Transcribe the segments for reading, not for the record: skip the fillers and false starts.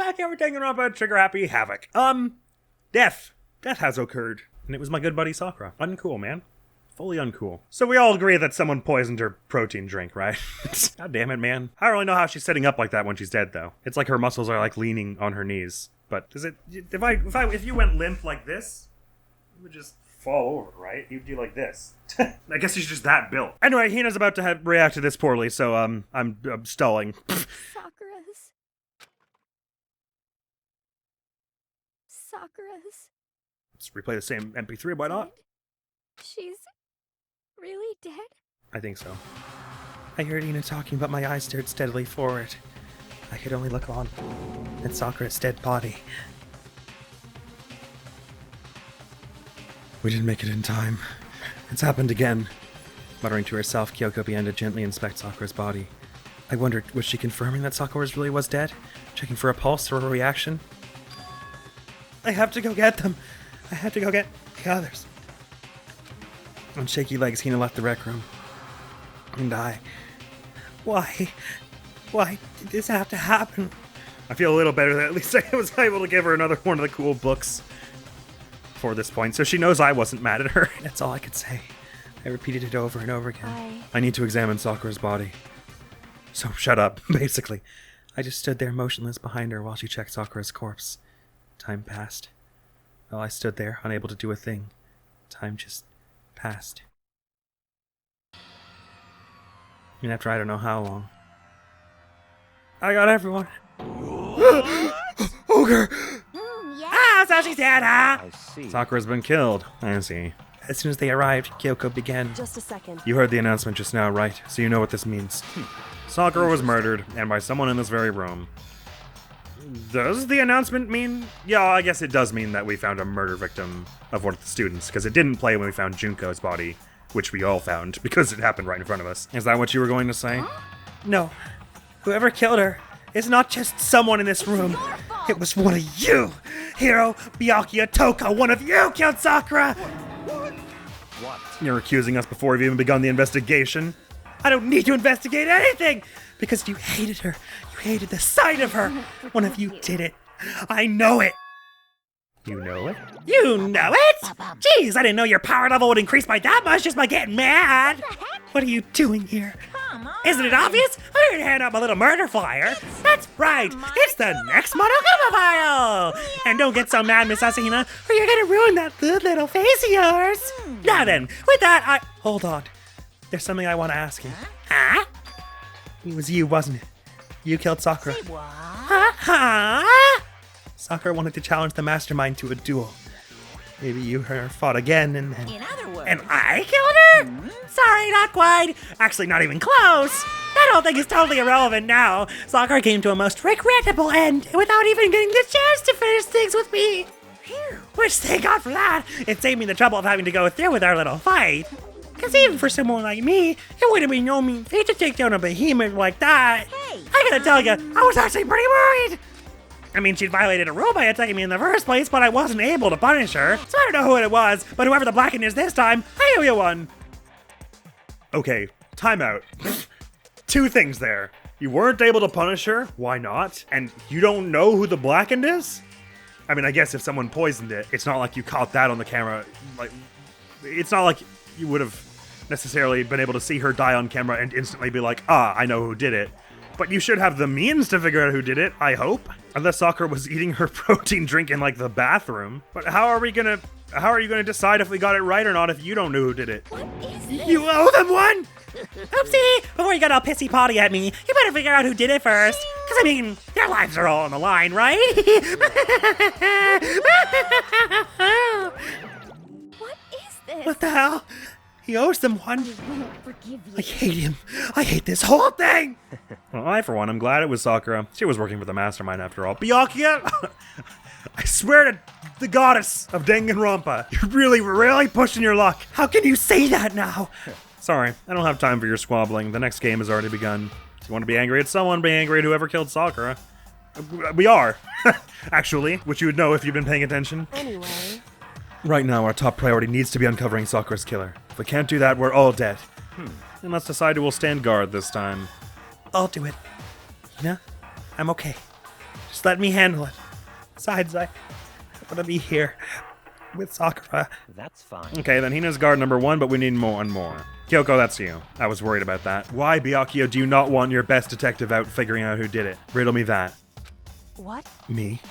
back over Danganronpa, trigger happy Havoc. Death. Death has occurred. And it was my good buddy Sakura. Uncool, man. Fully uncool. So we all agree that someone poisoned her protein drink, right? God damn it, man. I don't really know how she's sitting up like that when she's dead, though. It's like her muscles are like leaning on her knees. But does it, if you went limp like this, you would just fall over, right? You'd do like this. I guess she's just that built. Anyway, Hina's about to react to this poorly, so I'm stalling. Sakura's. Let's replay the same MP3, why not? She's really dead? I think so. I heard Hina talking, but my eyes stared steadily forward. I could only look on at Sakura's dead body. We didn't make it in time. It's happened again. Muttering to herself, Kyoko began to gently inspect Sakura's body. I wondered, was she confirming that Sakura really was dead? Checking for a pulse or a reaction? I have to go get them. I have to go get the others. On shaky legs, Hina left the rec room. And Why did this have to happen? I feel a little better that at least I was able to give her another one of the cool books for this point, so she knows I wasn't mad at her. That's all I could say. I repeated it over and over again. I need to examine Sakura's body. So shut up, basically. I just stood there motionless behind her while she checked Sakura's corpse. Time passed. While I stood there, unable to do a thing, time just passed. And after I don't know how long, I got everyone. Ogre! Ah, so she's dead, huh? I see. Sakura's been killed. I see. As soon as they arrived, Kyoko began. Just a second. You heard the announcement just now, right? So you know what this means. Sakura was murdered, and by someone in this very room. Does the announcement mean? Yeah, I guess it does mean that we found a murder victim of one of the students, because it didn't play when we found Junko's body, which we all found, because it happened right in front of us. Is that what you were going to say? No. Whoever killed her is not just someone in this room. It was one of you! Hiro, Byakuya, Toka, one of you killed Sakura! What? You're accusing us before we've even begun the investigation? I don't need to investigate anything! Because you hated her. You hated the sight of her. One of you did it. I know it. You know it? You know it? Jeez, I didn't know your power level would increase by that much just by getting mad. What are you doing here? Isn't it obvious? I'm here to hand out my little murder flyer. That's right. It's the next Monokuma file. And don't get so mad, Miss Asahina, or you're gonna ruin that good little face of yours. Now then, with that, Hold on. There's something I want to ask you. Huh? It was you, wasn't it? You killed Sakura. Huh? Sakura wanted to challenge the mastermind to a duel. Maybe you and her fought again and then... In other words... And I killed her? Sorry, not quite. Actually, not even close. That whole thing is totally irrelevant now. Sakura came to a most regrettable end without even getting the chance to finish things with me. Which, thank God for that, it saved me the trouble of having to go through with our little fight. Because even for someone like me, it would have been no mean feat to take down a behemoth like that. Hey, I gotta tell you, I was actually pretty worried. I mean, she'd violated a rule by attacking me in the first place, but I wasn't able to punish her. So I don't know who it was, but whoever the blackened is this time, I owe you one. Okay, timeout. Two things there. You weren't able to punish her, why not? And you don't know who the blackened is? I mean, I guess if someone poisoned it, it's not like you caught that on the camera. Like, it's not like you would have necessarily been able to see her die on camera and instantly be like, I know who did it. But you should have the means to figure out who did it, I hope. Unless Sakura was eating her protein drink in, like, the bathroom. But how are you gonna decide if we got it right or not if you don't know who did it? what is this? You owe them one! Oopsie! Before you get all pissy potty at me, you better figure out who did it first. Because, I mean, their lives are all on the line, right? What is this? What the hell? He owes them one. I won't forgive you. I hate him. I hate this whole thing! Well, I, for one, am glad it was Sakura. She was working for the mastermind after all. Byakuya? I swear to the goddess of Danganronpa, you're really pushing your luck. How can you say that now? Sorry, I don't have time for your squabbling. The next game has already begun. If you want to be angry at someone, be angry at whoever killed Sakura. We are, actually, which you would know if you've been paying attention. Anyway... Right now, our top priority needs to be uncovering Sakura's killer. If we can't do that, we're all dead. And let's decide who will stand guard this time. I'll do it. Hina, I'm okay. Just let me handle it. Besides, I want to be here with Sakura. That's fine. Okay, then Hina's guard number 1, but we need more and more. Kyoko, that's you. I was worried about that. Why, Byakuya, do you not want your best detective out figuring out who did it? Riddle me that. What? Me?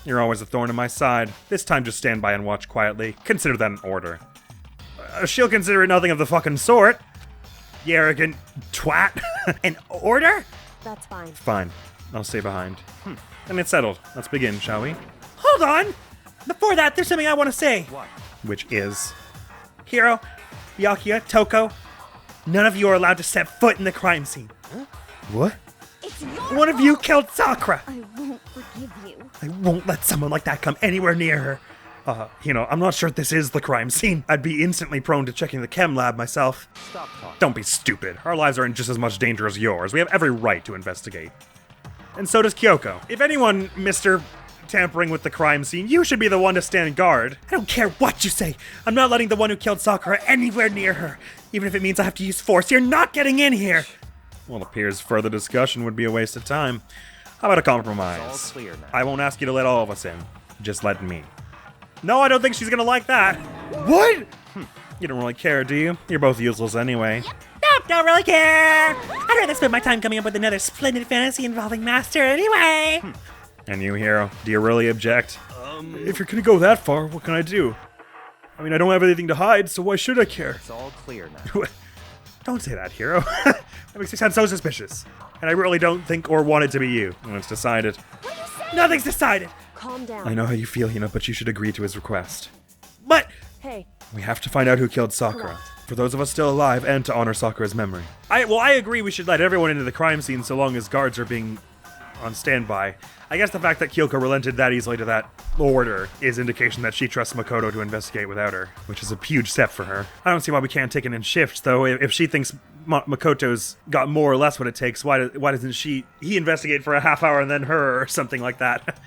You're always a thorn in my side. This time just stand by and watch quietly. Consider that an order. She'll consider it nothing of the fucking sort. You arrogant twat. An order? That's fine. Fine. I'll stay behind. And it's settled. Let's begin, shall we? Hold on! Before that, there's something I want to say. What? Which is... Hiro, Byakuya, Toko, none of you are allowed to step foot in the crime scene. Huh? What? It's your One of you killed Sakura! I won't forgive you. I won't let someone like that come anywhere near her. I'm not sure if this is the crime scene. I'd be instantly prone to checking the chem lab myself. Stop talking. Don't be stupid. Our lives are in just as much danger as yours. We have every right to investigate. And so does Kyoko. If anyone, Mr. Tampering with the crime scene, you should be the one to stand guard. I don't care what you say. I'm not letting the one who killed Sakura anywhere near her. Even if it means I have to use force, you're not getting in here. Well, it appears further discussion would be a waste of time. How about a compromise? It's all clear now. I won't ask you to let all of us in. Just let me. No, I don't think she's gonna like that. What? You don't really care, do you? You're both useless anyway. Nope, don't really care. I'd rather spend my time coming up with another splendid fantasy involving Master anyway. And you, Hiro, do you really object? If you're gonna go that far, what can I do? I mean, I don't have anything to hide, so why should I care? It's all clear now. Don't say that, Hiro. That makes me sound so suspicious. And I really don't think or want it to be you. When it's decided. What are you saying? Nothing's decided! Calm down. I know how you feel, Hina, but you should agree to his request. But Hey, we have to find out who killed Sakura. For those of us still alive, and to honor Sakura's memory. I agree we should let everyone into the crime scene so long as guards are being on standby. I guess the fact that Kyoko relented that easily to that order is indication that she trusts Makoto to investigate without her, which is a huge step for her. I don't see why we can't take it in shifts, though. If she thinks Makoto's got more or less what it takes, why doesn't he investigate for a half hour and then her or something like that?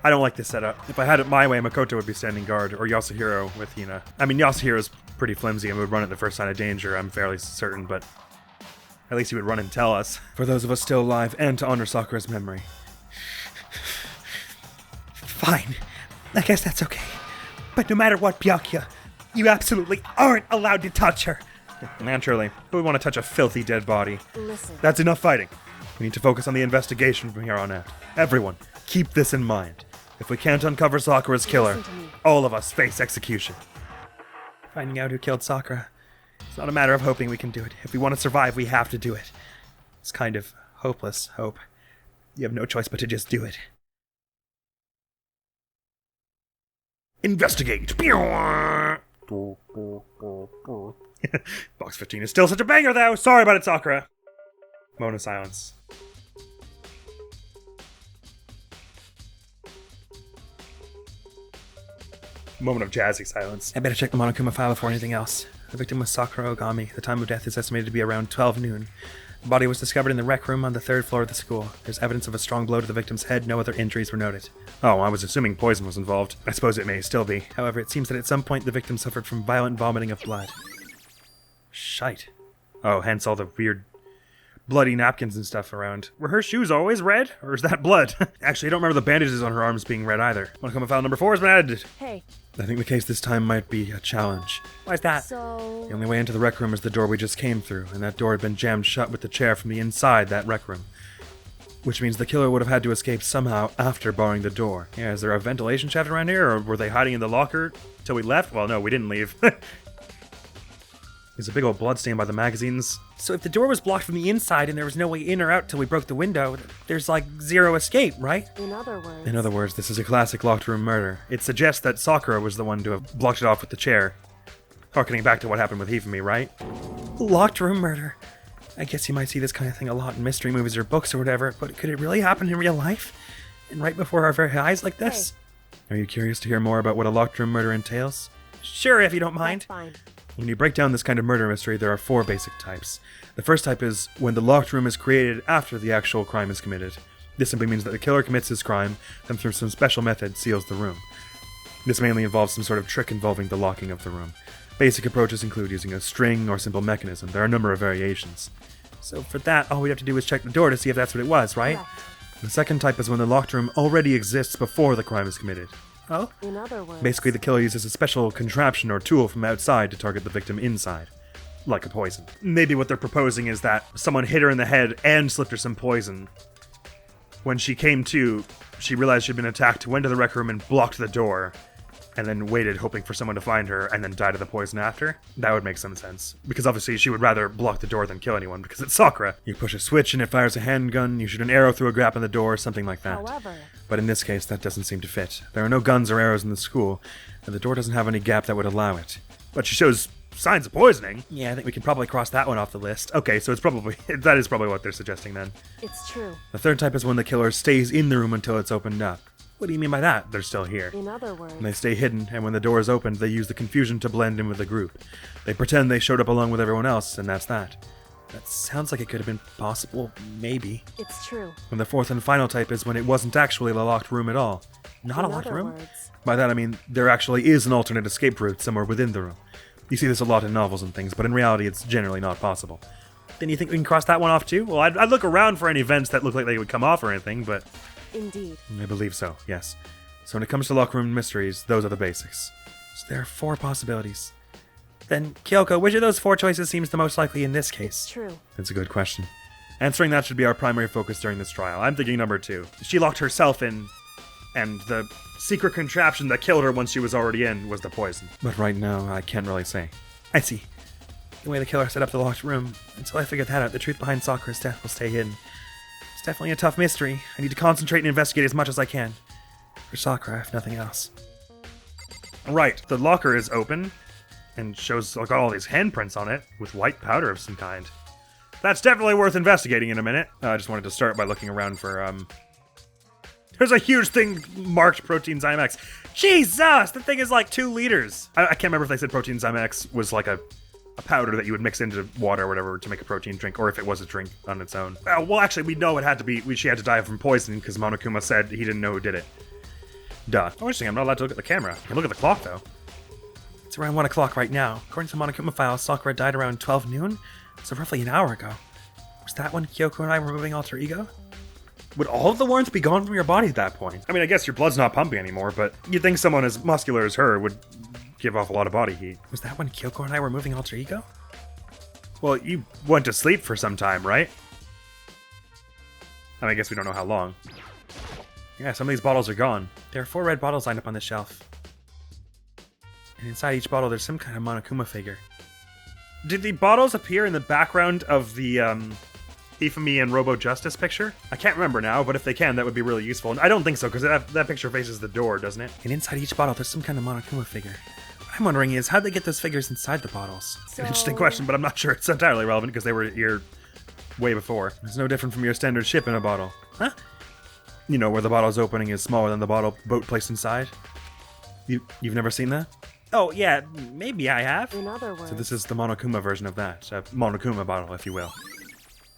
I don't like this setup. If I had it my way, Makoto would be standing guard, or Yasuhiro with Hina. I mean, Yasuhiro's pretty flimsy and would run at the first sign of danger, I'm fairly certain, but at least he would run and tell us. For those of us still alive, and to honor Sakura's memory. Fine. I guess that's okay. But no matter what, Byakuya, you absolutely aren't allowed to touch her. Naturally, who would want to touch a filthy dead body? listen. That's enough fighting. We need to focus on the investigation from here on out. Everyone, keep this in mind. If we can't uncover Sakura's killer, Listen to me. all of us face execution. Finding out who killed Sakura. It's not a matter of hoping we can do it. If we want to survive, we have to do it. It's kind of hopeless hope. You have no choice but to just do it. Investigate! Box 15 is still such a banger, though! Sorry about it, Sakura! Moment of silence. Moment of jazzy silence. I better check the Monokuma file before anything else. The victim was Sakura Ogami. The time of death is estimated to be around 12 noon. The body was discovered in the rec room on the 3rd floor of the school. There's evidence of a strong blow to the victim's head. No other injuries were noted. Oh, I was assuming poison was involved. I suppose it may still be. However, it seems that at some point the victim suffered from violent vomiting of blood. Shite. Oh, hence all the weird bloody napkins and stuff around. Were her shoes always red? Or is that blood? Actually, I don't remember the bandages on her arms being red either. Monokuma file number 4 has been added. Hey, I think the case this time might be a challenge. Why's that? so... The only way into the rec room is the door we just came through, and that door had been jammed shut with the chair from the inside that rec room. Which means the killer would have had to escape somehow after barring the door. Yeah, is there a ventilation shaft around here, or were they hiding in the locker till we left? Well, no, we didn't leave. There's a big old bloodstain by the magazines. So if the door was blocked from the inside and there was no way in or out till we broke the window, there's like zero escape, right? In other words... In other words, this is a classic locked room murder. It suggests that Sakura was the one to have blocked it off with the chair. Harkening back to what happened with Hifumi, right? Locked room murder. I guess you might see this kind of thing a lot in mystery movies or books or whatever, but could it really happen in real life? And right before our very eyes like this? Are you curious to hear more about what a locked room murder entails? Sure, if you don't mind. That's fine. When you break down this kind of murder mystery, there are 4 basic types. The first type is when the locked room is created after the actual crime is committed. This simply means that the killer commits his crime, then through some special method seals the room. This mainly involves some sort of trick involving the locking of the room. Basic approaches include using a string or simple mechanism. There are a number of variations. So for that, all we have to do is check the door to see if that's what it was, right? Correct. The second type is when the locked room already exists before the crime is committed. Oh? In other words, Basically, the killer uses a special contraption or tool from outside to target the victim inside. Like a poison. Maybe what they're proposing is that someone hit her in the head and slipped her some poison. When she came to, she realized she'd been attacked, went to the rec room and blocked the door, and then waited hoping for someone to find her, and then died of the poison after. That would make some sense. Because obviously she would rather block the door than kill anyone, because it's Sakura. You push a switch and it fires a handgun, you shoot an arrow through a gap in the door, something like that. however, But in this case, that doesn't seem to fit. There are no guns or arrows in the school, and the door doesn't have any gap that would allow it. But she shows signs of poisoning. Yeah, I think we can probably cross that one off the list. Okay, so it's probably, that is probably what they're suggesting then. it's true. The third type is when the killer stays in the room until it's opened up. What do you mean by that? They're still here. In other words, And they stay hidden, and when the door is opened, they use the confusion to blend in with the group. They pretend they showed up along with everyone else, and that's that. That sounds like it could have been possible, maybe. it's true. And the fourth and final type is when it wasn't actually a locked room at all. Not a In locked other room? words, By that I mean, there actually is an alternate escape route somewhere within the room. You see this a lot in novels and things, but in reality it's generally not possible. Then you think we can cross that one off too? Well, I'd look around for any vents that look like they would come off or anything, but indeed. I believe so, yes. So when it comes to locker room mysteries, those are the basics. So there are 4 possibilities. Then, Kyoko, which of those 4 choices seems the most likely in this It's case? true. That's a good question. Answering that should be our primary focus during this trial. I'm thinking number 2. She locked herself in, and the secret contraption that killed her once she was already in was the poison. But right now, I can't really say. I see. The way the killer set up the locked room, until I figure that out, the truth behind Sakura's death will stay hidden. It's definitely a tough mystery. I need to concentrate and investigate as much as I can. For Sakura, if nothing else. Right, the locker is open, and shows like all these handprints on it, with white powder of some kind. That's definitely worth investigating in a minute. I just wanted to start by looking around for, There's a huge thing marked Protein Zymex. Jesus! That thing is like 2 liters! I can't remember if they said Protein Zymex was like a powder that you would mix into water or whatever to make a protein drink, or if it was a drink on its own. Well, actually, we know it had to be, she had to die from poison, because Monokuma said he didn't know who did it. Duh. Oh, interesting, I'm not allowed to look at the camera. I can look at the clock, though. It's around 1 o'clock right now. According to Monokuma files, Sakura died around 12 noon, so roughly an hour ago. Was that when Kyoko and I were moving alter ego? Would all of the warmth be gone from your body at that point? I mean, I guess your blood's not pumping anymore, but you'd think someone as muscular as her would give off a lot of body heat. Was that when Kyoko and I were moving alter ego? Well, you went to sleep for some time, right? I mean, I guess we don't know how long. Yeah, some of these bottles are gone. There are 4 red bottles lined up on the shelf. And inside each bottle, there's some kind of Monokuma figure. Did the bottles appear in the background of the, Ifumi and Robo Justice picture? I can't remember now, but if they can, that would be really useful. And I don't think so, because that picture faces the door, doesn't it? And inside each bottle, there's some kind of Monokuma figure. What I'm wondering is, how'd they get those figures inside the bottles? So- An interesting question, but I'm not sure it's entirely relevant, because they were here way before. It's no different from your standard ship in a bottle. Huh? You know, where the bottle's opening is smaller than the boat placed inside? You've never seen that? Oh, yeah, maybe I have. In other words, So this is the Monokuma version of that. A Monokuma bottle, if you will.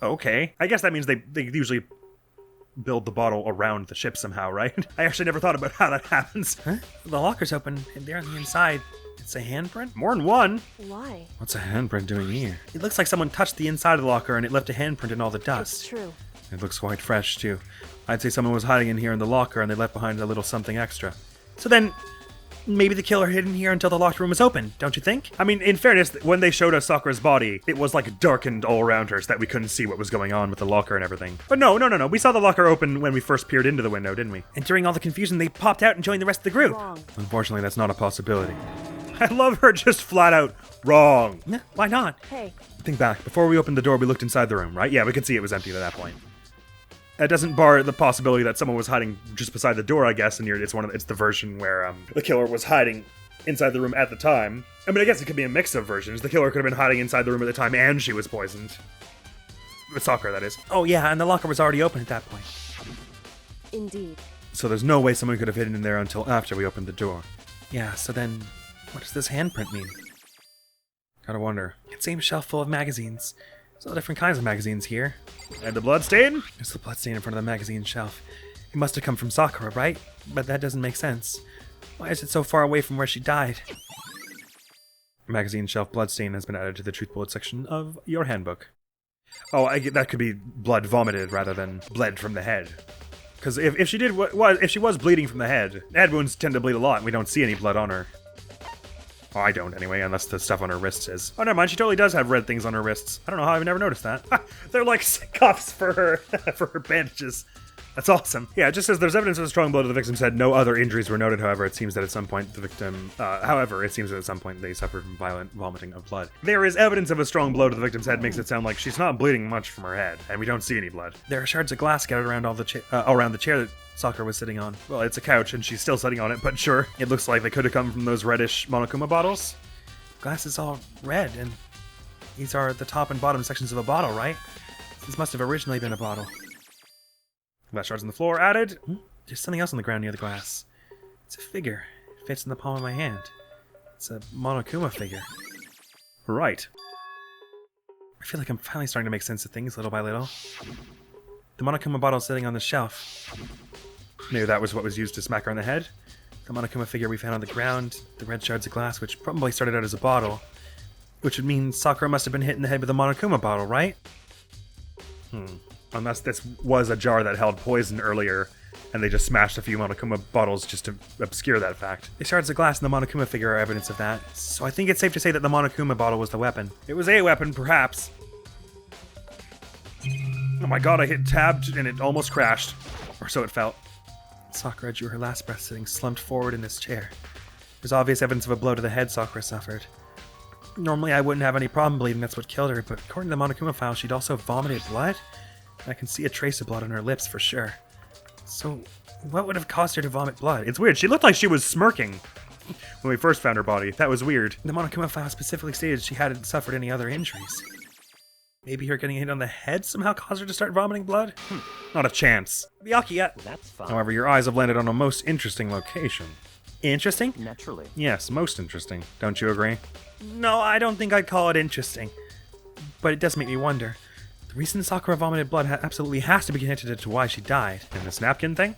Okay. I guess that means they usually build the bottle around the ship somehow, right? I actually never thought about how that happens. Huh? The locker's open, and there on the inside, it's a handprint? More than one. why? What's a handprint doing here? It looks like someone touched the inside of the locker and it left a handprint in all the It's dust. true. It looks quite fresh, too. I'd say someone was hiding in here in the locker and they left behind a little something extra. So then, maybe the killer hid in here until the locked room was open, don't you think? I mean, in fairness, when they showed us Sakura's body, it was like darkened all around her so that we couldn't see what was going on with the locker and everything. But no. We saw the locker open when we first peered into the window, didn't we? And during all the confusion, they popped out and joined the rest of the group. Wrong. Unfortunately, that's not a possibility. I love her just flat out wrong. Why not? Hey, Think back. Before we opened the door, we looked inside the room, right? Yeah, we could see it was empty at that point. That doesn't bar the possibility that someone was hiding just beside the door, I guess, and it's the version where the killer was hiding inside the room at the time. I mean, I guess it could be a mix of versions. The killer could have been hiding inside the room at the time and she was poisoned. With Sakura, that is. Oh yeah, and the locker was already open at that point. indeed. So there's no way someone could have hidden in there until after we opened the door. Yeah, so then, what does this handprint mean? Gotta wonder. It seems shelf full of magazines. There's all different kinds of magazines here. And the bloodstain? There's the bloodstain in front of the magazine shelf. It must have come from Sakura, right? But that doesn't make sense. Why is it so far away from where she died? Magazine shelf bloodstain has been added to the truth bullet section of your handbook. Oh, that could be blood vomited rather than bled from the head. Because if she did if she was bleeding from the head wounds tend to bleed a lot, and we don't see any blood on her. Oh, I don't anyway, unless the stuff on her wrists is. Oh, never mind. She totally does have red things on her wrists. I don't know how I've never noticed that. They're like cuffs for her, for her bandages. That's awesome. Yeah, it just says there's evidence of a strong blow to the victim's head. No other injuries were noted. However, it seems that at some point the victim, they suffered from violent vomiting of blood. There is evidence of a strong blow to the victim's head. Makes it sound like she's not bleeding much from her head, and we don't see any blood. There are shards of glass scattered around around the chair that Sakura was sitting on. Well, it's a couch, and she's still sitting on it, but sure. It looks like they could have come from those reddish Monokuma bottles. Glass is all red, and these are the top and bottom sections of a bottle, right? This must have originally been a bottle. Glass shards on the floor added. There's something else on the ground near the glass. It's a figure. It fits in the palm of my hand. It's a Monokuma figure. Right. I feel like I'm finally starting to make sense of things little by little. The Monokuma bottle sitting on the shelf. Maybe that was what was used to smack her on the head. The Monokuma figure we found on the ground. The red shards of glass, which probably started out as a bottle. Which would mean Sakura must have been hit in the head with a Monokuma bottle, right? Unless this was a jar that held poison earlier, and they just smashed a few Monokuma bottles just to obscure that fact. The shards of glass and the Monokuma figure are evidence of that, so I think it's safe to say that the Monokuma bottle was the weapon. It was a weapon, perhaps. Oh my god, I hit tab and it almost crashed. Or so it felt. Sakura drew her last breath sitting slumped forward in this chair. There's obvious evidence of a blow to the head Sakura suffered. Normally I wouldn't have any problem believing that's what killed her, but according to the Monokuma file, she'd also vomited blood? I can see a trace of blood on her lips for sure. So, what would have caused her to vomit blood? It's weird. She looked like she was smirking when we first found her body. That was weird. The Monokuma file specifically stated she hadn't suffered any other injuries. Maybe her getting hit on the head somehow caused her to start vomiting blood? Not a chance. Byakuya. That's fine. However, your eyes have landed on a most interesting location. Interesting? Naturally. Yes, most interesting. Don't you agree? No, I don't think I'd call it interesting. But it does make me wonder. The reason Sakura vomited blood absolutely has to be connected to why she died. And this napkin thing?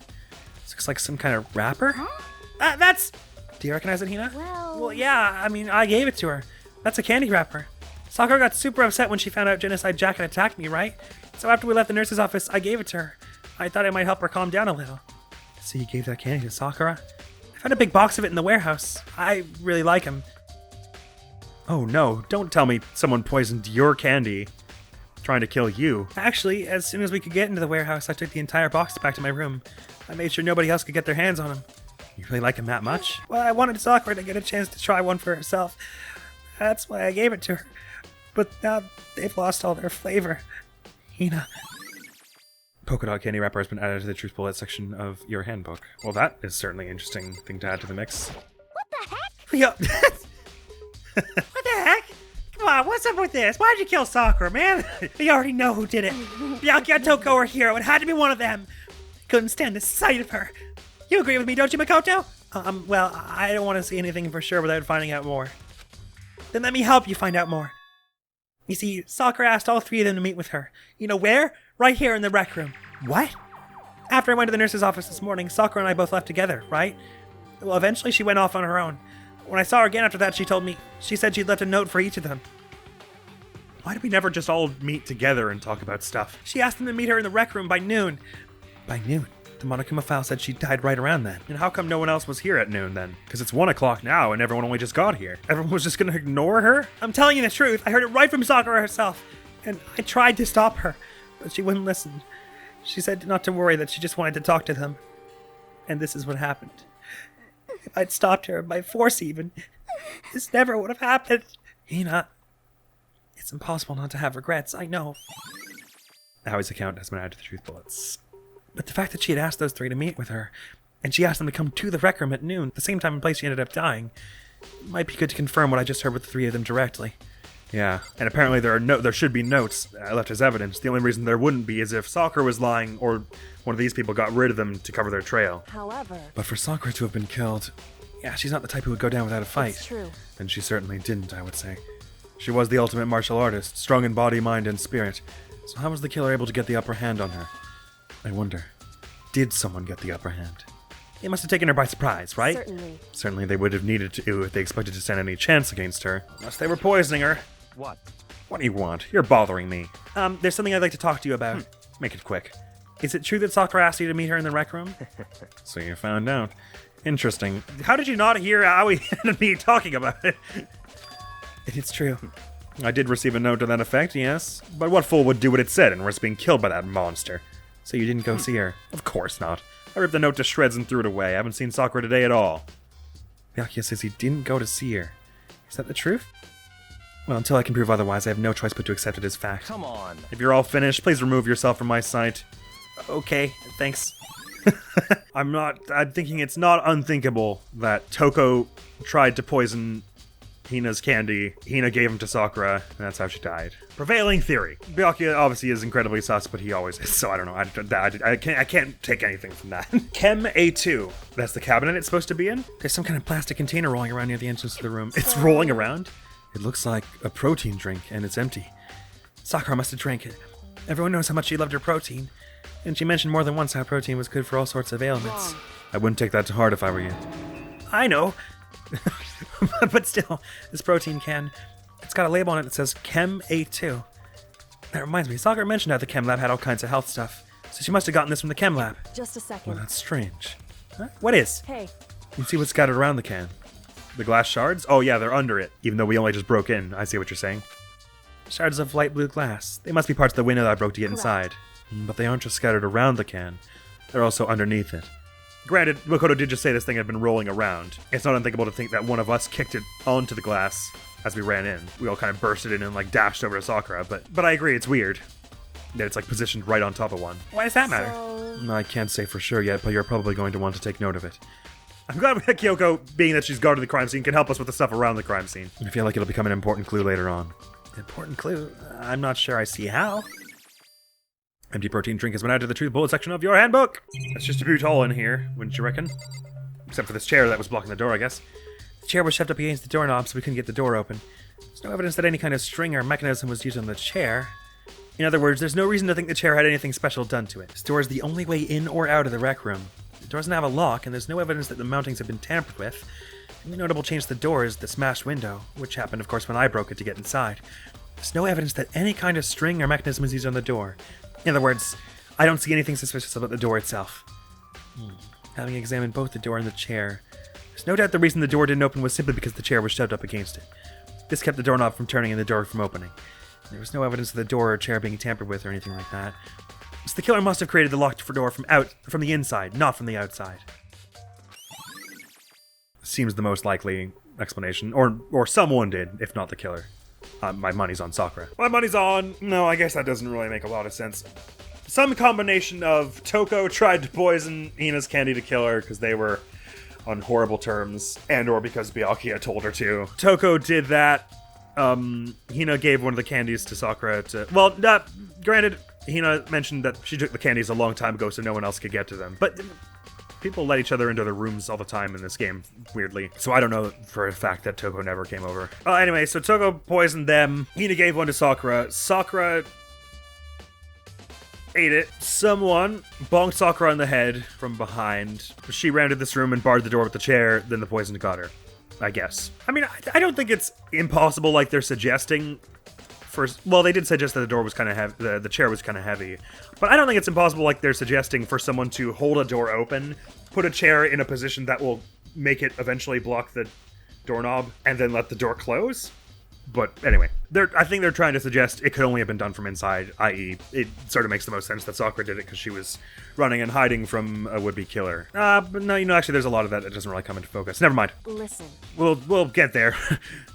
This looks like some kind of wrapper? Huh? That's... Do you recognize it, Hina? Well, yeah, I mean, I gave it to her. That's a candy wrapper. Sakura got super upset when she found out Genocide Jack had attacked me, right? So after we left the nurse's office, I gave it to her. I thought it might help her calm down a little. So you gave that candy to Sakura? I found a big box of it in the warehouse. I really like him. Oh no, don't tell me someone poisoned your candy. Trying to kill you. Actually, as soon as we could get into the warehouse, I took the entire box back to my room. I made sure nobody else could get their hands on him. You really like him that much? Well, I wanted Sakura to get a chance to try one for herself. That's why I gave it to her. But now they've lost all their flavor. Hina. Polka dot candy wrapper has been added to the Truth Bullet section of your handbook. Well, that is certainly an interesting thing to add to the mix. What the heck? Yo. What the heck? Come on, what's up with this? Why'd you kill Sakura, man? We already know who did it. Byakuya, Toko, or Hiro. It had to be one of them. Couldn't stand the sight of her. You agree with me, don't you, Makoto? Well, I don't want to see anything for sure without finding out more. Then let me help you find out more. You see, Sakura asked all three of them to meet with her. You know where? Right here in the rec room. What? After I went to the nurse's office this morning, Sakura and I both left together, right? Well, eventually she went off on her own. When I saw her again after that, she said she'd left a note for each of them. Why did we never just all meet together and talk about stuff? She asked them to meet her in the rec room by noon. By noon? The Monokuma file said she died right around then. And how come no one else was here at noon then? Because it's 1 o'clock now and everyone only just got here. Everyone was just gonna ignore her? I'm telling you the truth. I heard it right from Sakura herself. And I tried to stop her, but she wouldn't listen. She said not to worry, that she just wanted to talk to them. And this is what happened. If I'd stopped her, by force even, this never would have happened. Hina, it's impossible not to have regrets, I know. Howie's account has been added to the Truth Bullets. But the fact that she had asked those three to meet with her, and she asked them to come to the rec room at noon, the same time and place she ended up dying, might be good to confirm what I just heard with the three of them directly. Yeah, and apparently there should be notes left as evidence. The only reason there wouldn't be is if Sakura was lying, or one of these people got rid of them to cover their trail. However... But for Sakura to have been killed, yeah, she's not the type who would go down without a fight. It's true. And she certainly didn't, I would say. She was the ultimate martial artist, strong in body, mind, and spirit. So how was the killer able to get the upper hand on her? I wonder, did someone get the upper hand? They must have taken her by surprise, right? Certainly. Certainly they would have needed to if they expected to stand any chance against her. Unless they were poisoning her. What? What do you want? You're bothering me. There's something I'd like to talk to you about. Make it quick. Is it true that Sakura asked you to meet her in the rec room? So you found out. Interesting. How did you not hear Aoi and me talking about it? It's true. I did receive a note to that effect, yes. But what fool would do what it said and risk being killed by that monster? So you didn't go see her? Of course not. I ripped the note to shreds and threw it away. I haven't seen Sakura today at all. Byakuya says he didn't go to see her. Is that the truth? Well, until I can prove otherwise, I have no choice but to accept it as fact. Come on. If you're all finished, please remove yourself from my sight. Okay, thanks. I'm thinking it's not unthinkable that Toko tried to poison Hina's candy. Hina gave him to Sakura, and that's how she died. Prevailing theory. Byakuya obviously is incredibly sus, but he always is, so I don't know. I can't take anything from that. Chem A2. That's the cabinet it's supposed to be in? There's some kind of plastic container rolling around near the entrance to the room. It's rolling around? It looks like a protein drink, and it's empty. Sakura must have drank it. Everyone knows how much she loved her protein. And she mentioned more than once how protein was good for all sorts of ailments. I wouldn't take that to heart if I were you. I know. But still, this protein can, it's got a label on it that says Chem A2. That reminds me, Sakura mentioned how the Chem Lab had all kinds of health stuff. So she must have gotten this from the Chem Lab. Just a second. Well, that's strange. Huh? What is? Hey. You can see what's scattered around the can. The glass shards? Oh yeah, they're under it, even though we only just broke in. I see what you're saying. Shards of light blue glass. They must be parts of the window that I broke to get inside. But they aren't just scattered around the can. They're also underneath it. Granted, Makoto did just say this thing had been rolling around. It's not unthinkable to think that one of us kicked it onto the glass as we ran in. We all kind of bursted in and like dashed over to Sakura, but I agree, it's weird that it's like positioned right on top of one. Why does that matter? I can't say for sure yet, but you're probably going to want to take note of it. I'm glad Kyoko, being that she's guarded the crime scene, can help us with the stuff around the crime scene. I feel like it'll become an important clue later on. Important clue? I'm not sure I see how. Empty protein drink has been added to the truth bullet section of your handbook. That's just a boot hole in here, wouldn't you reckon? Except for this chair that was blocking the door, I guess. The chair was shoved up against the doorknob so we couldn't get the door open. There's no evidence that any kind of string or mechanism was used on the chair. In other words, there's no reason to think the chair had anything special done to it. This door is the only way in or out of the rec room. The door doesn't have a lock, and there's no evidence that the mountings have been tampered with. The only notable change to the door is the smashed window, which happened, of course, when I broke it to get inside. There's no evidence that any kind of string or mechanism is used on the door. In other words, I don't see anything suspicious about the door itself. Having examined both the door and the chair, there's no doubt the reason the door didn't open was simply because the chair was shoved up against it. This kept the doorknob from turning and the door from opening. There was no evidence of the door or chair being tampered with or anything like that. So the killer must have created the locked door from the inside, not from the outside. Seems the most likely explanation, or someone did, if not the killer. My money's on Sakura. My money's on... No, I guess that doesn't really make a lot of sense. Some combination of Toko tried to poison Hina's candy to kill her because they were on horrible terms, and or because Byakuya told her to. Toko did that. Hina gave one of the candies to Sakura to... Well, granted, Hina mentioned that she took the candies a long time ago so no one else could get to them. But people let each other into their rooms all the time in this game, weirdly. So I don't know for a fact that Toko never came over. Anyway, so Toko poisoned them. Hina gave one to Sakura. Sakura ate it. Someone bonked Sakura on the head from behind. She ran to this room and barred the door with the chair, then the poison got her, I guess. I mean, I don't think it's impossible like they're suggesting. Well, they did suggest that the door was kind of heavy, the chair was kind of heavy, but I don't think it's impossible like they're suggesting for someone to hold a door open, put a chair in a position that will make it eventually block the doorknob, and then let the door close. But anyway, I think they're trying to suggest it could only have been done from inside, i.e. it sort of makes the most sense that Sakura did it because she was running and hiding from a would-be killer. But no, actually there's a lot of that doesn't really come into focus. Never mind. Listen. We'll get there.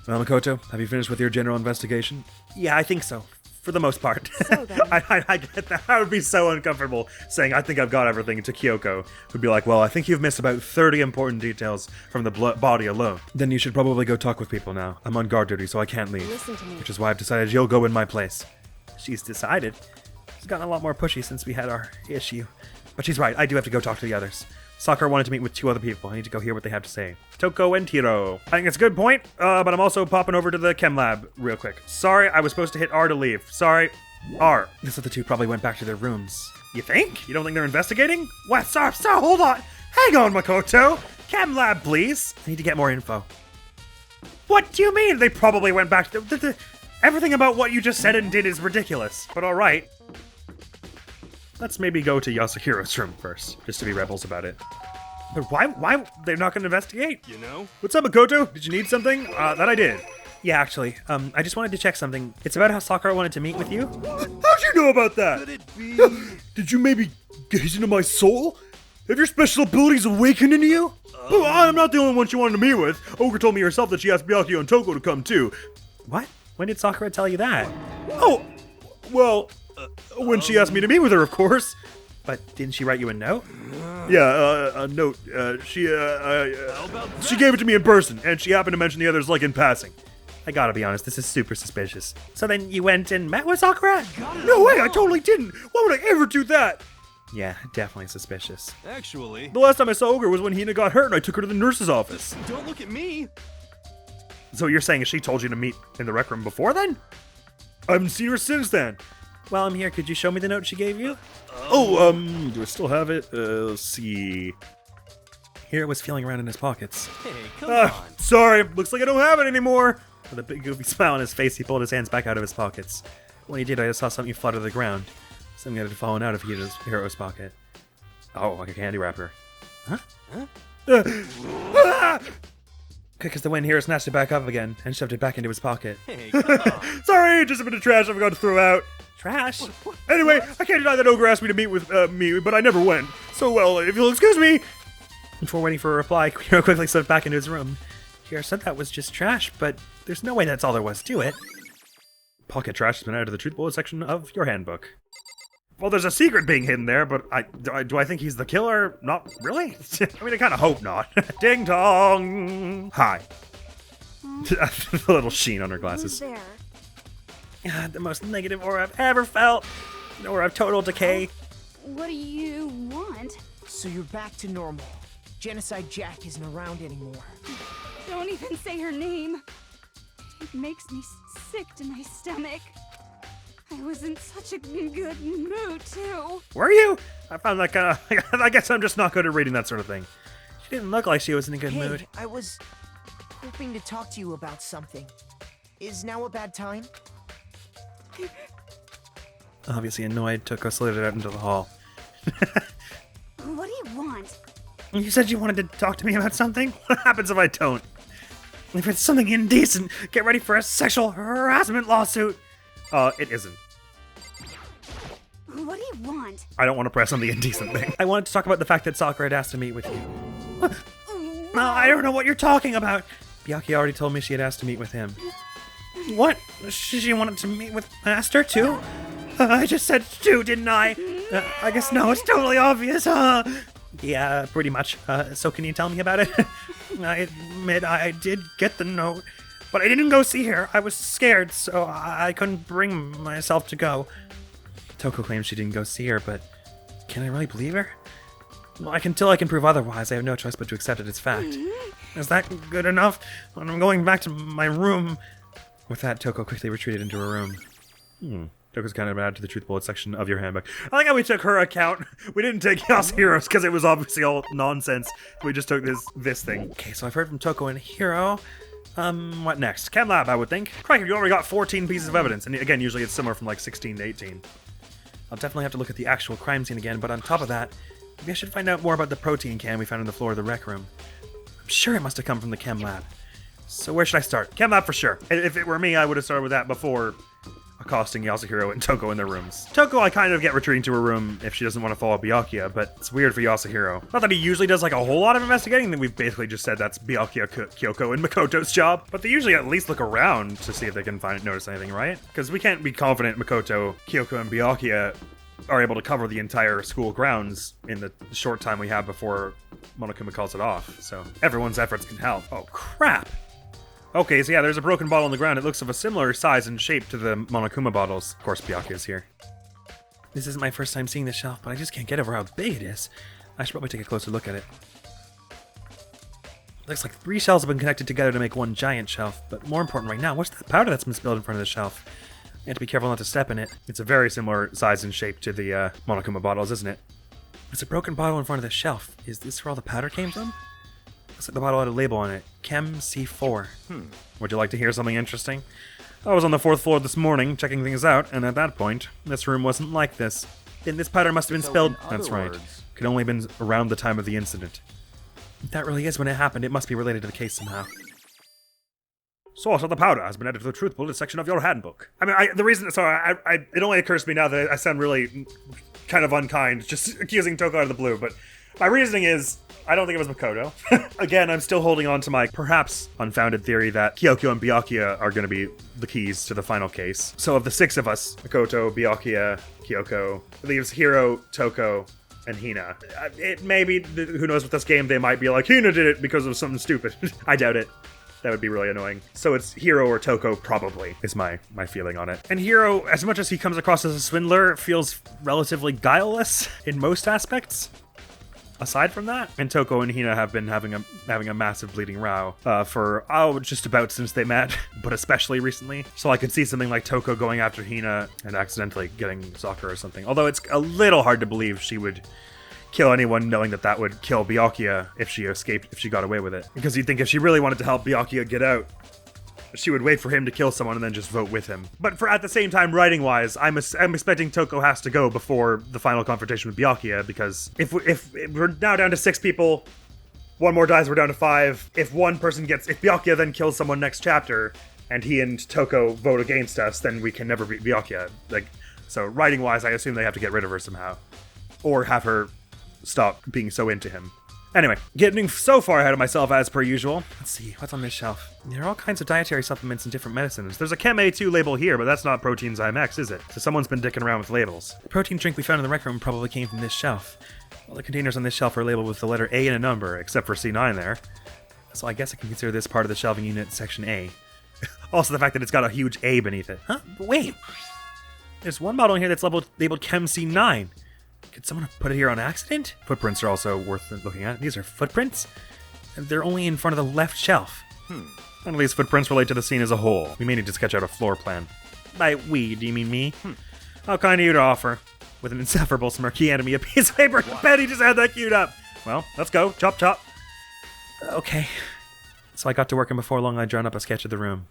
Well, Makoto, have you finished with your general investigation? Yeah, I think so. For the most part. So then. I get that. I would be so uncomfortable saying I think I've got everything to Kyoko, who'd be like, well, I think you've missed about 30 important details from the body alone. Then you should probably go talk with people now. I'm on guard duty, so I can't leave. Listen to me. Which is why I've decided you'll go in my place. She's decided. She's gotten a lot more pushy since we had our issue. But she's right, I do have to go talk to the others. Sakura wanted to meet with 2 other people. I need to go hear what they have to say. Toko and Tiro. I think it's a good point, but I'm also popping over to the chem lab real quick. Sorry, I was supposed to hit R to leave. Sorry. R. This other 2 probably went back to their rooms. You think? You don't think they're investigating? What? Stop, hold on. Hang on, Makoto. Chem lab, please. I need to get more info. What do you mean they probably went back to... Everything about what you just said and did is ridiculous. But alright. Let's maybe go to Yasuhiro's room first, just to be rebels about it. But why they're not gonna investigate? You know? What's up, Makoto? Did you need something? That I did. Yeah, actually, I just wanted to check something. It's about how Sakura wanted to meet with you. How'd you know about that? Could it be? Did you maybe gaze into my soul? Have your special abilities awakened in you? Oh, I'm not the only one she wanted to meet with. Ogre told me herself that she asked Byakuya and Toko to come too. What? When did Sakura tell you that? Oh, well, when she asked me to meet with her, of course. But didn't she write you a note? Yeah, a note. She gave it to me in person, and she happened to mention the others like in passing. I gotta be honest, this is super suspicious. So then you went and met with Sakura? No way, I totally didn't. Why would I ever do that? Yeah, definitely suspicious. Actually, The last time I saw Ogre was when Hina got hurt and I took her to the nurse's office. don't look at me. So you're saying she told you to meet in the rec room before then? I haven't seen her since then. Well, I'm here. Could you show me the note she gave you? Do I still have it? Let's see. Hiro was feeling around in his pockets. Hey, come on. Sorry, looks like I don't have it anymore. With a big goofy smile on his face, he pulled his hands back out of his pockets. When he did, I saw something flutter to the ground. Something that had fallen out of Hiro's pocket. Oh, like a candy wrapper. Huh? Because the wind Hiro snatched it back up again and shoved it back into his pocket. Hey, come on. Sorry, just a bit of trash I forgot to throw out. Trash? Anyway, I can't deny that Ogre asked me to meet with me, but I never went. So, well, if you'll excuse me. Before waiting for a reply, Hiro quickly slipped back into his room. Hiro said that was just trash, but there's no way that's all there was to it. Pocket trash has been added to the truth bullet section of your handbook. Well, there's a secret being hidden there, but do I think he's the killer? Not really? I mean, I kind of hope not. Ding dong! Hi. The little sheen on her Who's glasses. there? The most negative aura I've ever felt. An aura of total decay. What do you want? So you're back to normal. Genocide Jack isn't around anymore. Don't even say her name. It makes me sick to my stomach. I was in such a good mood, too. Were you? I found that kind of... I guess I'm just not good at reading that sort of thing. She didn't look like she was in a good Hey, mood. I was hoping to talk to you about something. Is now a bad time? Obviously annoyed, Toko slid it out into the hall. What do you want? You said you wanted to talk to me about something? What happens if I don't? If it's something indecent, get ready for a sexual harassment lawsuit. It isn't. What do you want? I don't want to press on the indecent thing. I wanted to talk about the fact that Sakura had asked to meet with you. I don't know what you're talking about. Byakuya already told me she had asked to meet with him. What? She wanted to meet with Master, too? I just said too, didn't I? I guess no, it's totally obvious, huh? Yeah, pretty much. So can you tell me about it? I admit I did get the note, but I didn't go see her. I was scared, so I couldn't bring myself to go. Toko claims she didn't go see her, but can I really believe her? Well, until I can prove otherwise, I have no choice but to accept it as fact. Is that good enough? I'm going back to my room. With that, Toko quickly retreated into her room. Toko's kind of added to the truth bullet section of your handbook. I like how we took her account. We didn't take Yasuhiro's because it was obviously all nonsense. We just took this thing. Okay, so I've heard from Toko and Hiro. What next? Chem lab, I would think. Crikey, you already got 14 pieces of evidence. And again, usually it's somewhere from like 16 to 18. I'll definitely have to look at the actual crime scene again, but on top of that, maybe I should find out more about the protein can we found on the floor of the rec room. I'm sure it must have come from the chem lab. So where should I start? Chem lab for sure. If it were me, I would have started with that before accosting Yasuhiro and Toko in their rooms. Toko, I kind of get retreating to her room if she doesn't want to follow Byakuya, but it's weird for Yasuhiro. Not that he usually does like a whole lot of investigating, then we've basically just said that's Byakuya, Kyoko, and Makoto's job. But they usually at least look around to see if they can notice anything, right? Because we can't be confident Makoto, Kyoko, and Byakuya are able to cover the entire school grounds in the short time we have before Monokuma calls it off. So everyone's efforts can help. Oh, crap! Okay, so yeah, there's a broken bottle on the ground. It looks of a similar size and shape to the Monokuma bottles. Of course, Byakuya's here. This isn't my first time seeing this shelf, but I just can't get over how big it is. I should probably take a closer look at it. Looks like 3 shelves have been connected together to make one giant shelf, but more important right now, what's that powder that's been spilled in front of the shelf? You have to be careful not to step in it. It's a very similar size and shape to the Monokuma bottles, isn't it? There's a broken bottle in front of the shelf. Is this where all the powder came from? Looks like the bottle had a label on it. Chem C4. Would you like to hear something interesting? I was on the 4th floor this morning, checking things out, and at that point, this room wasn't like this. Then this powder must have been So, spilled. in other That's right. words- Could only have been around the time of the incident. If that really is when it happened, it must be related to the case somehow. Source of the powder has been added to the truth bullet section of your handbook. I mean, the reason, sorry, it only occurs to me now that I sound really kind of unkind, just accusing Toko out of the blue, but my reasoning is, I don't think it was Makoto. Again, I'm still holding on to my perhaps unfounded theory that Kyoko and Byakuya are going to be the keys to the final case. So of the 6 of us, Makoto, Byakuya, Kyoko, it leaves Hiro, Toko, and Hina. It may be, who knows with this game, they might be like, Hina did it because of something stupid. I doubt it. That would be really annoying. So it's Hiro or Toko, probably, is my feeling on it. And Hiro, as much as he comes across as a swindler, feels relatively guileless in most aspects. Aside from that, and Toko and Hina have been having a massive bleeding row for just about since they met, but especially recently. So I could see something like Toko going after Hina and accidentally getting Sakura or something. Although it's a little hard to believe she would kill anyone knowing that would kill Byakuya if she escaped, if she got away with it. Because you'd think if she really wanted to help Byakuya get out, she would wait for him to kill someone and then just vote with him. But for at the same time, writing-wise, I'm expecting Toko has to go before the final confrontation with Byakuya, because if we're now down to 6 people, one more dies, we're down to 5. If Byakuya then kills someone next chapter, and he and Toko vote against us, then we can never beat Byakuya. So writing-wise, I assume they have to get rid of her somehow. Or have her stop being so into him. Anyway, getting so far ahead of myself as per usual. Let's see, what's on this shelf? There are all kinds of dietary supplements and different medicines. There's a Chem A2 label here, but that's not Protein Zymex, is it? So someone's been dicking around with labels. The protein drink we found in the rec room probably came from this shelf. All the containers on this shelf are labeled with the letter A and a number, except for C9 there. So I guess I can consider this part of the shelving unit section A. Also the fact that it's got a huge A beneath it. Huh? But wait! There's one bottle in here that's labeled Chem C9. Could someone have put it here on accident? Footprints are also worth looking at. These are footprints? And they're only in front of the left shelf. None of these footprints relate to the scene as a whole. We may need to sketch out a floor plan. By we, do you mean me? How kind of you to offer. With an insufferable smirk, he handed me a piece of paper. Betty just had that queued up. Well, let's go. Chop, chop. Okay. So I got to work, and before long I drawn up a sketch of the room.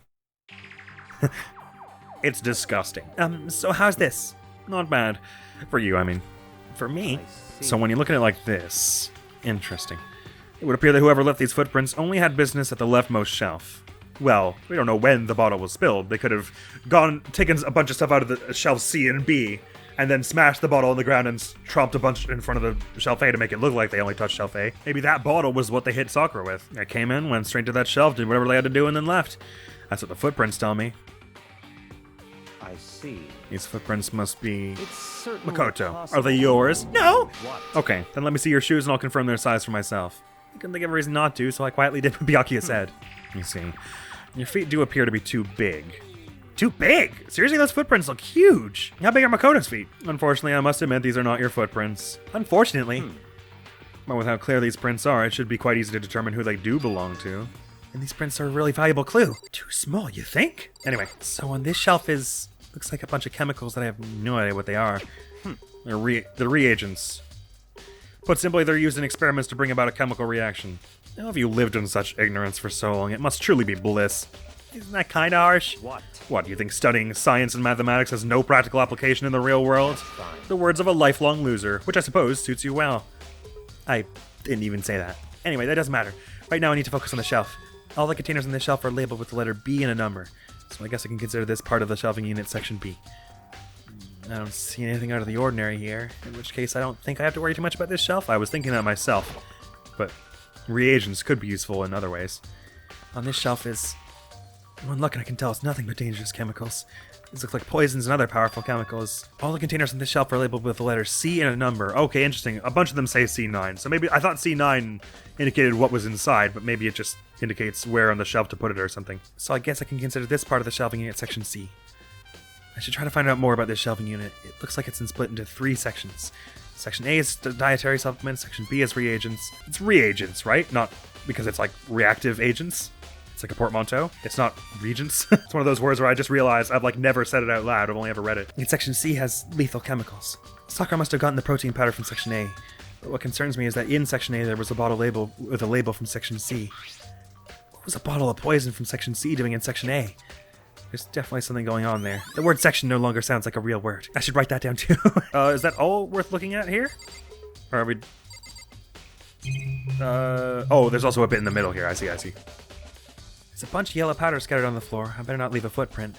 It's disgusting. So how's this? Not bad. For you, I mean. For me. So when you look at it like this, interesting. It would appear that whoever left these footprints only had business at the leftmost shelf. Well, we don't know when the bottle was spilled. They could have taken a bunch of stuff out of the shelf C and B, and then smashed the bottle on the ground and tromped a bunch in front of the shelf A to make it look like they only touched shelf A. Maybe that bottle was what they hit Sakura with. I came in, went straight to that shelf, did whatever they had to do, and then left. That's what the footprints tell me. I see. These footprints must be... It's certainly Makoto. possible. Are they yours? No! What? Okay, then let me see your shoes and I'll confirm their size for myself. I couldn't think of a reason not to, so I quietly did what Byakuya said. Let me see. Your feet do appear to be too big. Too big? Seriously, those footprints look huge. How big are Makoto's feet? Unfortunately, I must admit these are not your footprints. Unfortunately. But with how clear these prints are, it should be quite easy to determine who they do belong to. And these prints are a really valuable clue. Too small, you think? Anyway, so on this shelf looks like a bunch of chemicals that I have no idea what they are. They're reagents. Put simply, they're used in experiments to bring about a chemical reaction. How have you lived in such ignorance for so long? It must truly be bliss. Isn't that kind of harsh? What? What, you think studying science and mathematics has no practical application in the real world? Fine. The words of a lifelong loser, which I suppose suits you well. I didn't even say that. Anyway, that doesn't matter. Right now I need to focus on the shelf. All the containers on this shelf are labeled with the letter B and a number. So I guess I can consider this part of the shelving unit section B. I don't see anything out of the ordinary here, in which case I don't think I have to worry too much about this shelf. I was thinking that myself, but reagents could be useful in other ways. On this shelf is... One look and I can tell it's nothing but dangerous chemicals. These look like poisons and other powerful chemicals. All the containers on this shelf are labeled with the letter C and a number. Okay, interesting. A bunch of them say C9, so maybe I thought C9 indicated what was inside, but maybe it just indicates where on the shelf to put it or something. So I guess I can consider this part of the shelving unit section C. I should try to find out more about this shelving unit. It looks like it's been split into 3 sections. Section A is dietary supplements, Section B is reagents. It's reagents, right? Not because it's like reactive agents. It's like a portmanteau. It's not regents. It's one of those words where I just realized I've never said it out loud. I've only ever read it. And Section C has lethal chemicals. Sakura must have gotten the protein powder from Section A. But what concerns me is that in Section A there was a bottle label with a label from Section C. What was a bottle of poison from Section C doing in Section A? There's definitely something going on there. The word section no longer sounds like a real word. I should write that down too. Is that all worth looking at here? Or are we... oh, there's also a bit in the middle here. I see. There's a bunch of yellow powder scattered on the floor. I better not leave a footprint.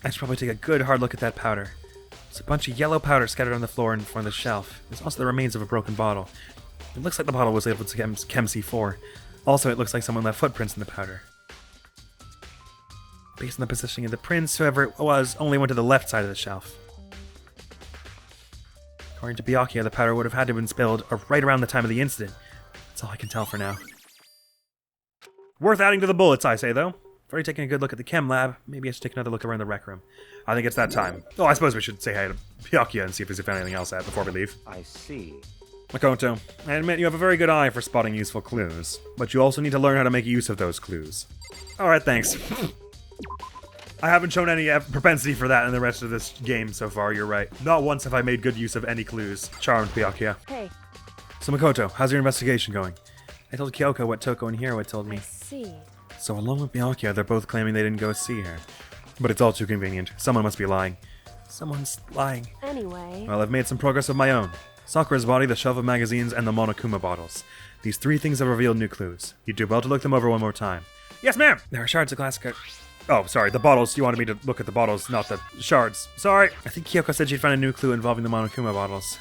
I should probably take a good hard look at that powder. There's a bunch of yellow powder scattered on the floor in front of the shelf. There's also the remains of a broken bottle. It looks like the bottle was labeled Chem C4. Also, it looks like someone left footprints in the powder. Based on the positioning of the prints, whoever it was only went to the left side of the shelf. According to Byakuya, the powder would have had to have been spilled right around the time of the incident. That's all I can tell for now. Worth adding to the bullets, I say, though. I've already taken a good look at the chem lab. Maybe I should take another look around the rec room. I think it's that time. Oh, I suppose we should say hi to Byakuya and see if he's found anything else out before we leave. I see. Makoto, I admit you have a very good eye for spotting useful clues, but you also need to learn how to make use of those clues. Alright, thanks. I haven't shown any propensity for that in the rest of this game so far, you're right. Not once have I made good use of any clues. Charmed, Byakuya. Hey. So Makoto, how's your investigation going? I told Kyoko what Toko and Hiro had told me. I see. So along with Byakuya, they're both claiming they didn't go see her. But it's all too convenient. Someone must be lying. Someone's lying. Anyway. Well, I've made some progress of my own. Sakura's body, the shelf of magazines, and the Monokuma bottles. These three things have revealed new clues. You'd do well to look them over one more time. Yes, ma'am! There are shards of glass... Oh, sorry, the bottles. You wanted me to look at the bottles, not the shards. Sorry. I think Kyoko said she'd found a new clue involving the Monokuma bottles.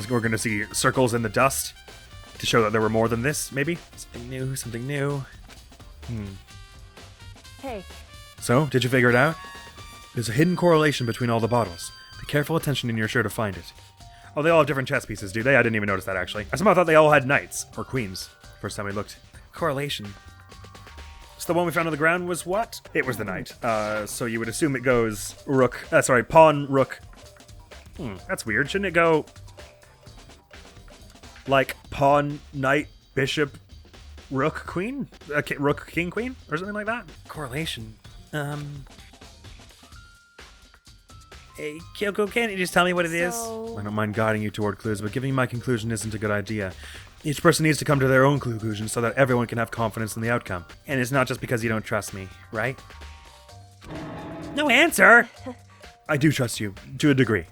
We're going to see circles in the dust to show that there were more than this, maybe? Something new. Hey. So, did you figure it out? There's a hidden correlation between all the bottles. Pay careful attention and you're sure to find it. Oh, they all have different chess pieces, do they? I didn't even notice that, actually. I somehow thought they all had knights. Or queens. First time we looked. Correlation. So the one we found on the ground was what? It was the knight. So you would assume it goes rook... pawn, rook... that's weird. Shouldn't it go... like, pawn, knight, bishop, rook, queen? Rook, king, queen? Or something like that? Correlation. Hey, Kyoko, can't you just tell me what it is? I don't mind guiding you toward clues, but giving you my conclusion isn't a good idea. Each person needs to come to their own conclusion so that everyone can have confidence in the outcome. And it's not just because you don't trust me, right? No answer! I do trust you, to a degree.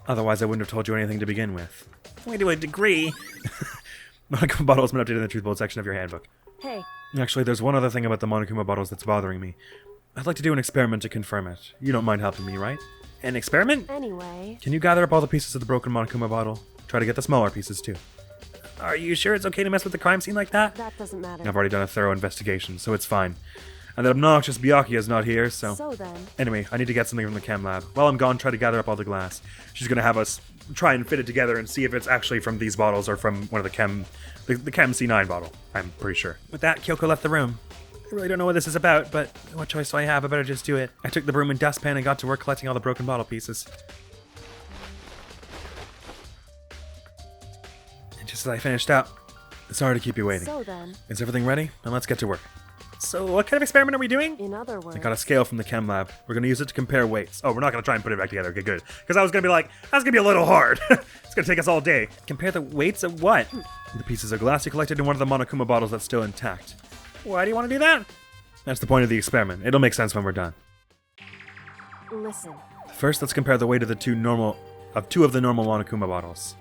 Otherwise, I wouldn't have told you anything to begin with. Only to a degree. Monokuma bottle has been updated in the truth bullet section of your handbook. Hey. Actually, there's one other thing about the Monokuma bottles that's bothering me. I'd like to do an experiment to confirm it. You don't mind helping me, right? An experiment? Anyway. Can you gather up all the pieces of the broken Monokuma bottle? Try to get the smaller pieces, too. Are you sure it's okay to mess with the crime scene like that? That doesn't matter. I've already done a thorough investigation, so it's fine. And that obnoxious Byakuya's not here, so... So then... Anyway, I need to get something from the chem lab. While I'm gone, try to gather up all the glass. She's gonna have us try and fit it together and see if it's actually from these bottles or from one of the chem C9 bottle. I'm pretty sure. With that, Kyoko left the room. I really don't know what this is about, but what choice do I have? I better just do it. I took the broom and dustpan and got to work collecting all the broken bottle pieces. And just as I finished up, sorry to keep you waiting. So then... Is everything ready? Then let's get to work. So what kind of experiment are we doing? In other words... I got a scale from the chem lab. We're going to use it to compare weights. Oh, we're not going to try and put it back together. Okay, good. Because I was going to be like, that's going to be a little hard. It's going to take us all day. Compare the weights of what? The pieces of glass you collected in one of the Monokuma bottles that's still intact. Why do you want to do that? That's the point of the experiment. It'll make sense when we're done. Listen. First, let's compare the weight of two of the normal Monokuma bottles.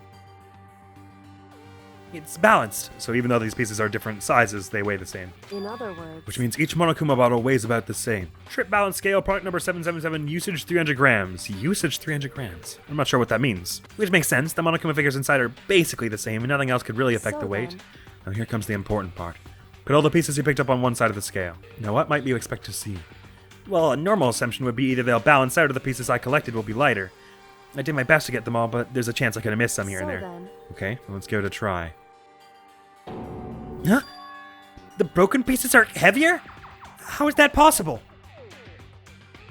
It's balanced, so even though these pieces are different sizes, they weigh the same. In other words... Which means each Monokuma bottle weighs about the same. Trip balance scale, product number 777, usage 300 grams. Usage 300 grams. I'm not sure what that means. Which makes sense, the Monokuma figures inside are basically the same, and nothing else could really affect the weight. Then. Now here comes the important part. Put all the pieces you picked up on one side of the scale. Now what might you expect to see? Well, a normal assumption would be either they'll balance out or the pieces I collected will be lighter. I did my best to get them all, but there's a chance I could have missed some here and there. Then. Okay, well, let's give it a try. Huh? The broken pieces are heavier? How is that possible?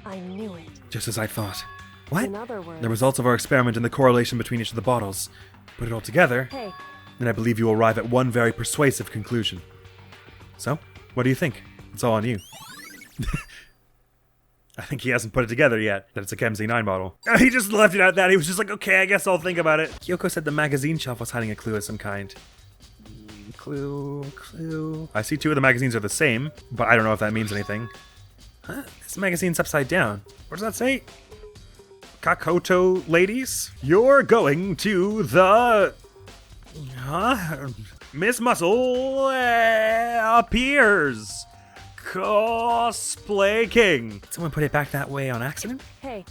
I knew it. Just as I thought. What? In other words... The results of our experiment and the correlation between each of the bottles. Put it all together, Hey. and I believe you will arrive at one very persuasive conclusion. So, what do you think? It's all on you. I think he hasn't put it together yet, that it's a Chem C9 bottle. He just left it at that. He was just like, okay, I guess I'll think about it. Kyoko said the magazine shelf was hiding a clue of some kind. Clue. I see two of the magazines are the same, but I don't know if that means anything. Huh? This magazine's upside down. What does that say? Kakoto ladies? You're going to the... Huh? Miss Muscle appears. Cosplay King. Did someone put it back that way on accident? Hey.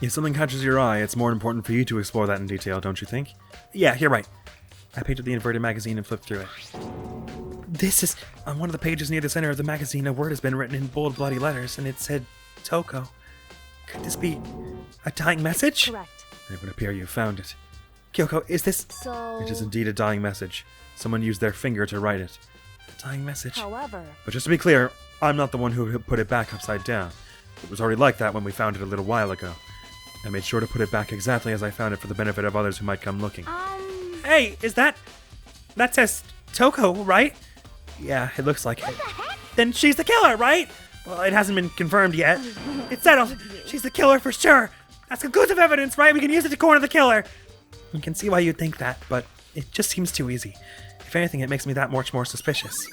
If something catches your eye, it's more important for you to explore that in detail, don't you think? Yeah, you're right. I picked up the inverted magazine and flipped through it. This is... On one of the pages near the center of the magazine, a word has been written in bold, bloody letters, and it said, Toko. Could this be a dying message? Correct. It would appear you found it. Kyoko, is this... So... It is indeed a dying message. Someone used their finger to write it. A dying message. However... But just to be clear, I'm not the one who put it back upside down. It was already like that when we found it a little while ago. I made sure to put it back exactly as I found it for the benefit of others who might come looking. Hey, is that... That says Toko, right? Yeah, it looks like it. What the heck? Then she's the killer, right? Well, it hasn't been confirmed yet. It's settled. She's the killer for sure. That's conclusive evidence, right? We can use it to corner the killer. You can see why you'd think that, but it just seems too easy. If anything, it makes me that much more suspicious.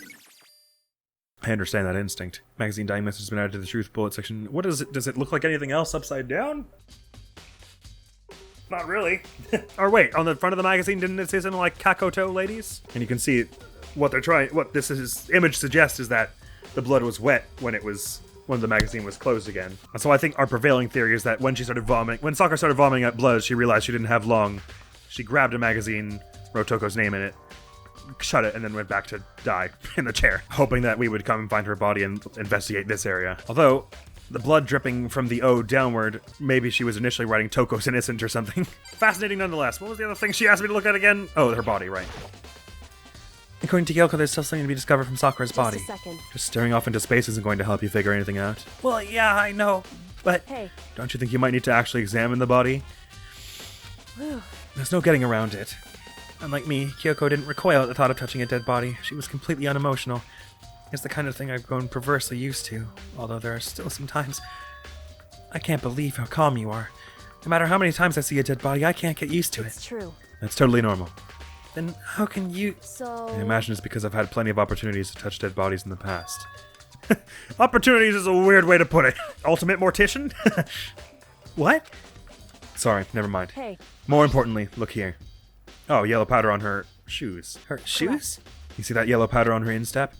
I understand that instinct. Magazine dying message has been added to the truth bullet section. What is it? Does it look like anything else upside down? Not really. Or wait, on the front of the magazine, didn't it say something like Kakoto ladies? And you can see what they're trying. What this image suggests is that the blood was wet when the magazine was closed again. And so I think our prevailing theory is that when Sakura started vomiting up blood, she realized she didn't have long. She grabbed a magazine, wrote Toko's name in it, shut it, and then went back to die in the chair, hoping that we would come and find her body and investigate this area. Although, the blood dripping from the O downward, maybe she was initially writing Toko's innocent or something. Fascinating nonetheless. What was the other thing she asked me to look at again? Oh, her body, right. According to Kyoko, there's still something to be discovered from Sakura's body. Just a second. Just staring off into space isn't going to help you figure anything out. Well, yeah, I know, but Hey. don't you think you might need to actually examine the body? Whew. There's no getting around it. Unlike me, Kyoko didn't recoil at the thought of touching a dead body. She was completely unemotional. It's the kind of thing I've grown perversely used to, although there are still some times... I can't believe how calm you are. No matter how many times I see a dead body, I can't get used to it. It's true. That's totally normal. Then how can you... So... I imagine it's because I've had plenty of opportunities to touch dead bodies in the past. Opportunities is a weird way to put it. Ultimate mortician? What? Sorry, never mind. Hey. More importantly, look here. Oh, yellow powder on her shoes. Her shoes? You see that yellow powder on her instep?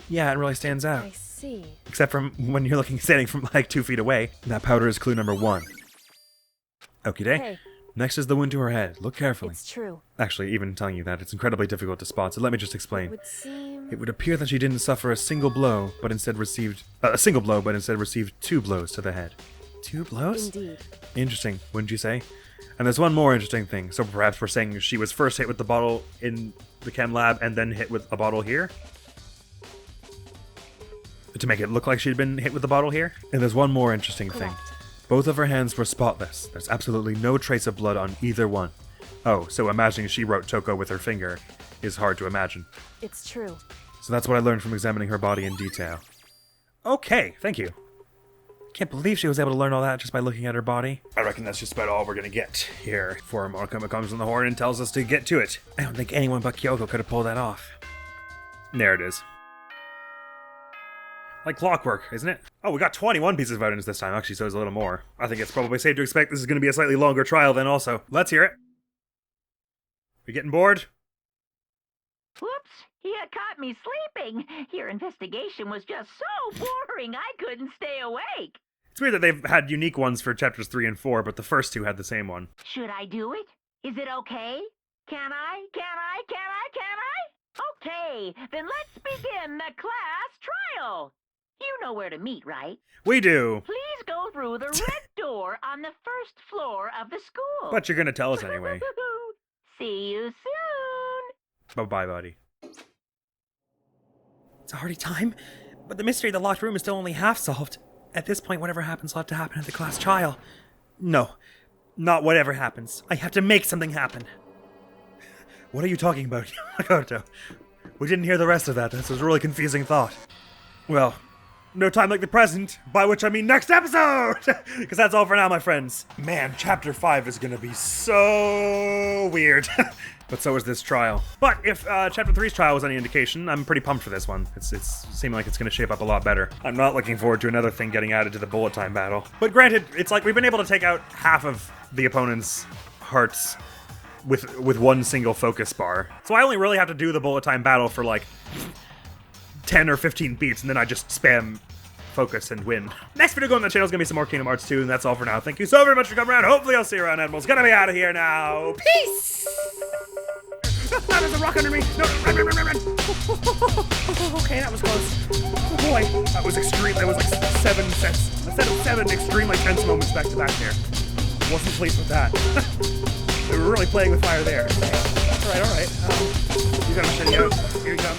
Yeah, it really stands out. I see. Except from when you're standing from like 2 feet away. That powder is clue number 1. Okie day. Hey. Next is the wound to her head. Look carefully. It's true. Actually, even telling you that, it's incredibly difficult to spot, so let me just explain. It would seem... It would appear that she didn't suffer a single blow, but instead received... a single blow, but instead received 2 blows to the head. 2 blows? Indeed. Interesting, wouldn't you say? And there's one more interesting thing. So perhaps we're saying she was first hit with the bottle in the chem lab and then hit with a bottle here? To make it look like she'd been hit with the bottle here? And there's one more interesting thing. Correct. Both of her hands were spotless. There's absolutely no trace of blood on either one. Oh, so imagining she wrote Toko with her finger is hard to imagine. It's true. So that's what I learned from examining her body in detail. Okay, thank you. Can't believe she was able to learn all that just by looking at her body. I reckon that's just about all we're gonna get here before Monokuma comes on the horn and tells us to get to it. I don't think anyone but Kyoko could have pulled that off. There it is. Like clockwork, isn't it? Oh, we got 21 pieces of evidence this time, actually, so it's a little more. I think it's probably safe to expect this is going to be a slightly longer trial then also. Let's hear it. We getting bored? Whoops! You caught me sleeping. Your investigation was just so boring I couldn't stay awake. It's weird that they've had unique ones for chapters 3 and 4, but the first 2 had the same one. Should I do it? Is it okay? Can I? Okay, then let's begin the class trial. You know where to meet, right? We do. Please go through the red door on the first floor of the school. But you're going to tell us anyway. See you soon. Bye-bye, buddy. It's already time, but the mystery of the locked room is still only half solved. At this point, whatever happens will have to happen at the class trial. No, not whatever happens. I have to make something happen. What are you talking about, Makoto? We didn't hear the rest of that. This was a really confusing thought. Well, no time like the present, by which I mean next episode! Because that's all for now, my friends. Man, Chapter 5 is gonna be so weird. But so is this trial. But if Chapter 3's trial was any indication, I'm pretty pumped for this one. It's seeming like it's gonna shape up a lot better. I'm not looking forward to another thing getting added to the bullet time battle. But granted, it's like we've been able to take out half of the opponent's hearts with one single focus bar. So I only really have to do the bullet time battle for like 10 or 15 beats, and then I just spam focus and win. Next video going on the channel is gonna be some more Kingdom Hearts 2, and that's all for now. Thank you so very much for coming around. Hopefully I'll see you around. Admiral's gonna be out of here now. Peace! There's a rock under me. No, run. Okay, that was close. Oh boy, that was extreme. That was like 7 sets. A set of 7 extremely tense moments back to back there. Wasn't pleased with that. We were really playing with fire there. All right. You got a machete out. Here you go.